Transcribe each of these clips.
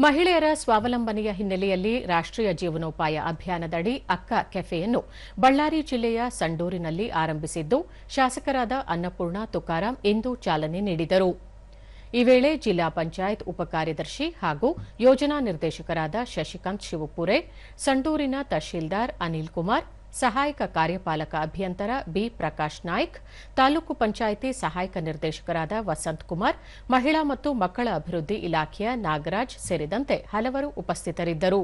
ಮಹಿಳೆಯರ ಸ್ವಾವಲಂಬನೆಯ ಹಿನ್ನೆಲೆಯಲ್ಲಿ ರಾಷ್ಟ್ರೀಯ ಜೀವನೋಪಾಯ ಅಭಿಯಾನದಡಿ ಅಕ್ಕ ಕೆಫೆಯನ್ನು ಬಳ್ಳಾರಿ ಜಿಲ್ಲೆಯ ಸಂಡೂರಿನಲ್ಲಿ ಆರಂಭಿಸಿದ್ದು, ಶಾಸಕರಾದ ಅನ್ನಪೂರ್ಣ ತುಕಾರಾಂ ಇಂದು ಚಾಲನೆ ನೀಡಿದರು. ಈ ವೇಳೆ ಜಿಲ್ಲಾ ಪಂಚಾಯತ್ ಉಪಕಾರ್ಯದರ್ಶಿ ಹಾಗೂ ಯೋಜನಾ ನಿರ್ದೇಶಕರಾದ ಶಶಿಕಾಂತ್ ಶಿವಪುರೆ, ಸಂಡೂರಿನ ತಹಶೀಲ್ದಾರ್ ಅನಿಲ್ ಕುಮಾರ್, ಸಹಾಯಕ ಕಾರ್ಯಪಾಲಕ ಅಭಿಯಂತರ ಬಿ ಪ್ರಕಾಶ್ ನಾಯ್ಕ್, ತಾಲೂಕು ಪಂಚಾಯಿತಿ ಸಹಾಯಕ ನಿರ್ದೇಶಕರಾದ ವಸಂತ್ ಕುಮಾರ್, ಮಹಿಳಾ ಮತ್ತು ಮಕ್ಕಳ ಅಭಿವೃದ್ಧಿ ಇಲಾಖೆಯ ನಾಗರಾಜ್ ಸೇರಿದಂತೆ ಹಲವರು ಉಪಸ್ಥಿತರಿದ್ದರು.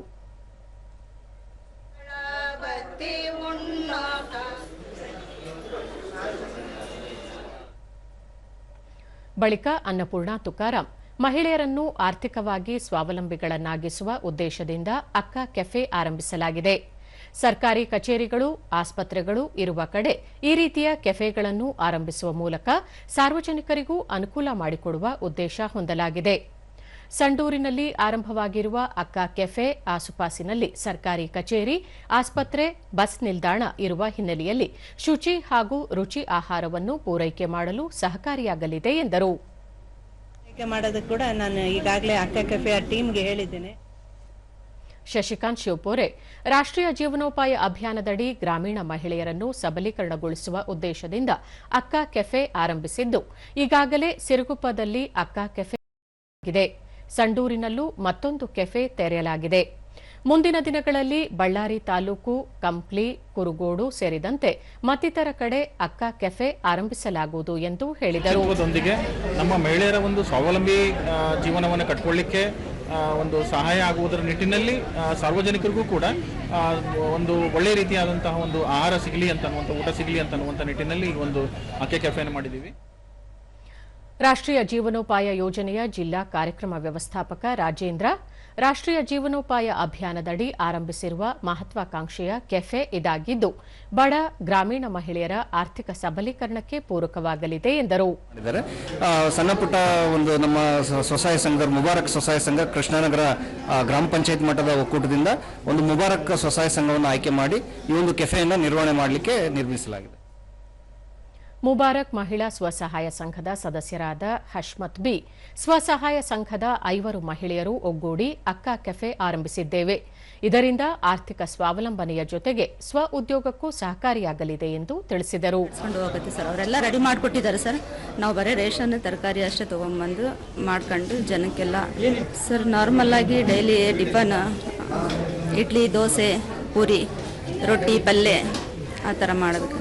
ಬಳಿಕ ಅನ್ನಪೂರ್ಣ ತುಕಾರಾಂ ಮಹಿಳೆಯರನ್ನು ಆರ್ಥಿಕವಾಗಿ ಸ್ವಾವಲಂಬಿಗಳನ್ನಾಗಿಸುವ ಉದ್ದೇಶದಿಂದ ಅಕ್ಕ ಕೆಫೆ ಆರಂಭಿಸಲಾಗಿದೆ. ಸರ್ಕಾರಿ ಕಚೇರಿಗಳು, ಆಸ್ಪತ್ರೆಗಳು ಇರುವ ಕಡೆ ಈ ರೀತಿಯ ಕೆಫೆಗಳನ್ನು ಆರಂಭಿಸುವ ಮೂಲಕ ಸಾರ್ವಜನಿಕರಿಗೂ ಅನುಕೂಲ ಮಾಡಿಕೊಡುವ ಉದ್ದೇಶ ಹೊಂದಲಾಗಿದೆ. ಸಂಡೂರಿನಲ್ಲಿ ಆರಂಭವಾಗಿರುವ ಅಕ್ಕ ಕೆಫೆ ಆಸುಪಾಸಿನಲ್ಲಿ ಸರ್ಕಾರಿ ಕಚೇರಿ, ಆಸ್ಪತ್ರೆ, ಬಸ್ ನಿಲ್ದಾಣ ಇರುವ ಹಿನ್ನೆಲೆಯಲ್ಲಿ ಶುಚಿ ಹಾಗೂ ರುಚಿ ಆಹಾರವನ್ನು ಪೂರೈಕೆ ಮಾಡಲು ಸಹಕಾರಿಯಾಗಲಿದೆ ಎಂದರು. ಮಾಡೋದಕ್ಕೆ ಕೂಡ ನಾನು ಈಗಾಗಲೇ ಅಕ್ಕ ಕೆಫೆಯ ಟೀಮ್ಗೆ ಹೇಳಿದ್ದೇನೆ. ಶಶಿಕಾಂತ್ ಶಿವಪುರೆ, ರಾಷ್ಟ್ರೀಯ ಜೀವನೋಪಾಯ ಅಭಿಯಾನದಡಿ ಗ್ರಾಮೀಣ ಮಹಿಳೆಯರನ್ನು ಸಬಲೀಕರಣಗೊಳಿಸುವ ಉದ್ದೇಶದಿಂದ ಅಕ್ಕ ಕೆಫೆ ಆರಂಭಿಸಿದ್ದು, ಈಗಾಗಲೇ ಸಿರುಗುಪ್ಪದಲ್ಲಿ ಅಕ್ಕ ಕೆಫೆ ಆಗಿದೆ. ಸಂಡೂರಿನಲ್ಲೂ ಮತ್ತೊಂದು ಕೆಫೆ ತೆರೆಯಲಾಗಿದೆ. ಮುಂದಿನ ದಿನಗಳಲ್ಲಿ ಬಳ್ಳಾರಿ ತಾಲೂಕು, ಕಂಪ್ಲಿ, ಕುರುಗೋಡು ಸೇರಿದಂತೆ ಮತ್ತಿತರ ಕಡೆ ಅಕ್ಕ ಕೆಫೆ ಆರಂಭಿಸಲಾಗುವುದು ಎಂದು ಹೇಳಿದರು. ನಮ್ಮ ಮಹಿಳೆಯರ ಒಂದು ಸ್ವಾವಲಂಬಿ ಜೀವನವನ್ನು ಕಟ್ಟಿಕೊಳ್ಳಲಿಕ್ಕೆ ಒಂದು ಸಹಾಯ ಆಗುವುದರ ನಿಟ್ಟಿನಲ್ಲಿ ಸಾರ್ವಜನಿಕರಿಗೂ ಕೂಡ ಒಂದು ಒಳ್ಳೆ ರೀತಿಯಾದಂತಹ ಒಂದು ಆಹಾರ ಸಿಗಲಿ ಅಂತನ್ನುವಂಥ, ಊಟ ಸಿಗಲಿ ಅಂತನ್ನುವಂಥ ನಿಟ್ಟಿನಲ್ಲಿ ಈ ಒಂದು ಅಕ್ಕೆ ಕೆಫೆಯನ್ನು ಮಾಡಿದ್ದೀವಿ. ರಾಷ್ಟ್ರೀಯ ಜೀವನೋಪಾಯ ಯೋಜನೆಯ ಜಿಲ್ಲಾ ಕಾರ್ಯಕ್ರಮ ವ್ಯವಸ್ಥಾಪಕ ರಾಜೇಂದ್ರ, ರಾಷ್ಟ್ರೀಯ ಜೀವನೋಪಾಯ ಅಭಿಯಾನದಡಿ ಆರಂಭಿಸಿರುವ ಮಹತ್ವಾಕಾಂಕ್ಷೆಯ ಕೆಫೆ ಇದಾಗಿದ್ದು, ಬಡ ಗ್ರಾಮೀಣ ಮಹಿಳೆಯರ ಆರ್ಥಿಕ ಸಬಲೀಕರಣಕ್ಕೆ ಪೂರಕವಾಗಲಿದೆ ಎಂದರು. ಸಣ್ಣ ಪುಟ್ಟ ಒಂದು ನಮ್ಮ ಸ್ವಸಹಾಯ ಸಂಘದ ಮುಬಾರಕ್ ಸ್ವಸಹಾಯ ಸಂಘ ಕೃಷ್ಣನಗರ ಗ್ರಾಮ ಪಂಚಾಯತ್ ಮಟ್ಟದ ಒಕ್ಕೂಟದಿಂದ ಒಂದು ಮುಬಾರಕ್ ಸ್ವಸಹಾಯ ಸಂಘವನ್ನು ಆಯ್ಕೆ ಮಾಡಿ ಈ ಒಂದು ಕೆಫೆಯನ್ನು ನಿರ್ವಹಣೆ ಮಾಡಲಿಕ್ಕೆ ನಿರ್ಮಿಸಲಾಗಿದೆ. ಮುಬಾರಕ್ ಮಹಿಳಾ ಸ್ವಸಹಾಯ ಸಂಘದ ಸದಸ್ಯರಾದ ಹಶ್ಮತ್ ಬಿ, ಸ್ವಸಹಾಯ ಸಂಘದ 5 ಮಹಿಳೆಯರು ಒಗ್ಗೂಡಿ ಅಕ್ಕ ಕೆಫೆ ಆರಂಭಿಸಿದ್ದೇವೆ. ಇದರಿಂದ ಆರ್ಥಿಕ ಸ್ವಾವಲಂಬನೆಯ ಜೊತೆಗೆ ಸ್ವ ಉದ್ಯೋಗಕ್ಕೂ ಸಹಕಾರಿಯಾಗಲಿದೆ ಎಂದು ತಿಳಿಸಿದರು. ಅವರೆಲ್ಲ ರೆಡಿ ಮಾಡಿಕೊಟ್ಟಿದ್ದಾರೆ ಸರ್. ನಾವು ಬರೀ ರೇಷನ್ ತರಕಾರಿ ಅಷ್ಟೇ ತಗೊಂಡ್ಬಂದು ಮಾಡ್ಕೊಂಡು ಜನಕ್ಕೆಲ್ಲ ಸರ್ ನಾರ್ಮಲ್ ಆಗಿ ಡೈಲಿ ಟಿಫನ್ ಇಡ್ಲಿ, ದೋಸೆ, ಪೂರಿ, ರೊಟ್ಟಿ, ಪಲ್ಯ ಆ ಥರ ಮಾಡೋದಕ್ಕೆ